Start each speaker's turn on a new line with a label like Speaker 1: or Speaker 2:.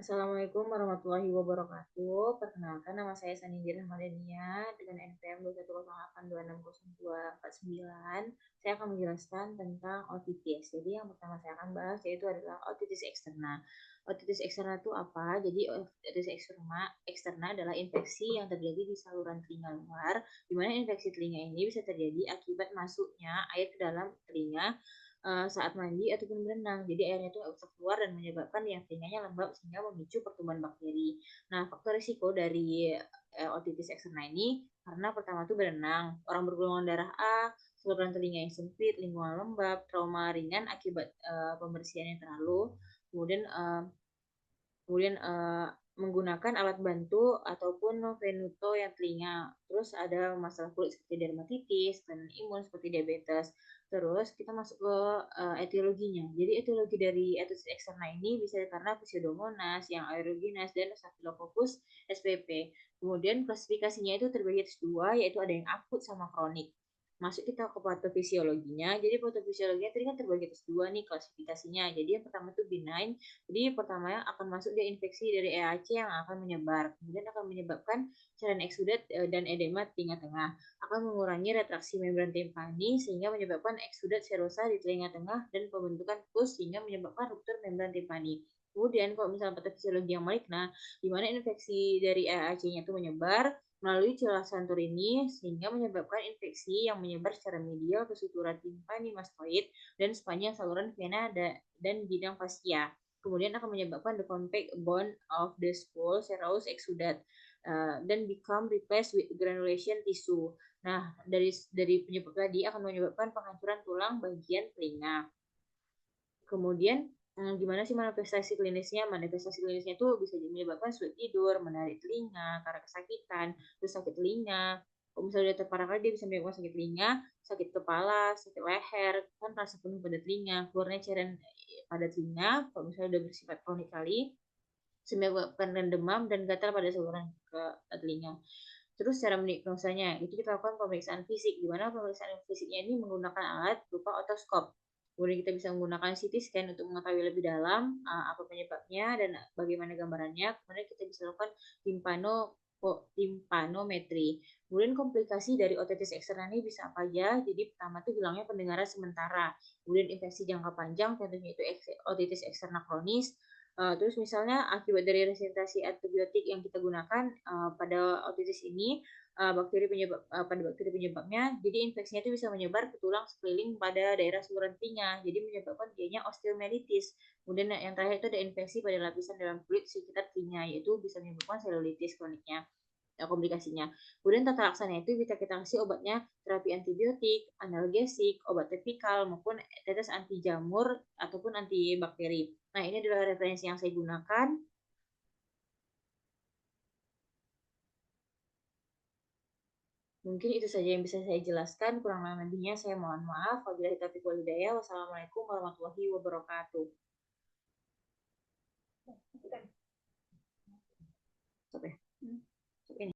Speaker 1: Assalamualaikum warahmatullahi wabarakatuh. Perkenalkan, nama saya Sanindira Rahmadania dengan NPM 210826049. Saya akan menjelaskan tentang otitis. Jadi yang pertama saya akan bahas yaitu adalah otitis eksterna. Otitis eksterna itu apa? Jadi otitis eksterna adalah infeksi yang terjadi di saluran telinga luar, di mana infeksi telinga ini bisa terjadi akibat masuknya air ke dalam telinga saat mandi ataupun berenang. Jadi airnya itu nggak bisa keluar dan menyebabkan yang telinganya lembab sehingga memicu pertumbuhan bakteri. Nah, faktor risiko dari otitis eksterna ini karena pertama itu berenang, orang bergolongan darah A, saluran telinga yang sempit, lingkungan lembab, trauma ringan akibat pembersihan yang terlalu, kemudian kemudian menggunakan alat bantu ataupun venuto yang telinga. Terus ada masalah kulit seperti dermatitis, kelainan imun seperti diabetes. Terus kita masuk ke etiologinya. Jadi etiologi dari otitis eksterna ini bisa karena pseudomonas, yang aerogenes, dan Staphylococcus spp. Kemudian klasifikasinya itu terbagi atas dua, yaitu ada yang akut sama kronik. Masuk kita ke patofisiologinya. Jadi patofisiologinya tadi kan terbagi atas dua nih klasifikasinya. Jadi yang pertama itu benign, jadi pertama akan masuk dia infeksi dari EAC yang akan menyebar, kemudian akan menyebabkan cairan eksudat dan edema telinga tengah, akan mengurangi retraksi membran timpani sehingga menyebabkan eksudat serosa di telinga tengah dan pembentukan pus sehingga menyebabkan ruptur membran timpani. Kemudian kalau misalnya patofisiologi yang maligna, di mana infeksi dari EAC-nya itu menyebar melalui celah Santorini sehingga menyebabkan infeksi yang menyebar secara medial ke sutura timpani mastoid dan sepanjang saluran vena dan bidang fascia, kemudian akan menyebabkan the compact bond of the spool serous exudate dan become replaced with granulation tissue. Nah, dari penyebab tadi akan menyebabkan penghancuran tulang bagian telinga. Kemudian gimana sih manifestasi klinisnya? Manifestasi klinisnya itu bisa menyebabkan sulit tidur, menarik telinga, karena kesakitan, terus sakit telinga. Kalau misalnya udah terparah kali dia bisa menyebabkan sakit telinga, sakit kepala, sakit leher, kan rasa penuh pada telinga, keluarnya cairan pada telinga. Kalau misalnya udah bersifat kronik kali, menyebabkan demam dan gatal pada saluran ke telinga. Terus cara mendiagnosanya, itu kita lakukan pemeriksaan fisik, di mana pemeriksaan fisiknya ini menggunakan alat berupa otoskop. Kemudian kita bisa menggunakan CT scan untuk mengetahui lebih dalam apa penyebabnya dan bagaimana gambarannya. Kemudian kita bisa lakukan timpanometri. Kemudian komplikasi dari otitis eksterna ini bisa apa aja? Jadi pertama itu hilangnya pendengaran sementara. Kemudian infeksi jangka panjang, contohnya itu otitis eksterna kronis. Terus misalnya akibat dari resistensi antibiotik yang kita gunakan pada otitis ini, pada bakteri penyebabnya, jadi infeksinya itu bisa menyebar ke tulang sekeliling pada daerah saluran telinga, jadi menyebabkan dianya osteomyelitis. Kemudian yang terakhir itu ada infeksi pada lapisan dalam kulit sekitar telinga, yaitu bisa menyebabkan selulitis kroniknya, komplikasinya. Kemudian tata laksana itu bisa kita kasih obatnya terapi antibiotik, analgesik, obat topikal maupun tetes anti jamur ataupun anti bakteri. Nah, ini adalah referensi yang saya gunakan. Mungkin itu saja yang bisa saya jelaskan. Kurang lebihnya saya mohon maaf. Wabillahi taufiq wal hidayah. Wassalamualaikum warahmatullahi wabarakatuh. Stop ya. Stop ini.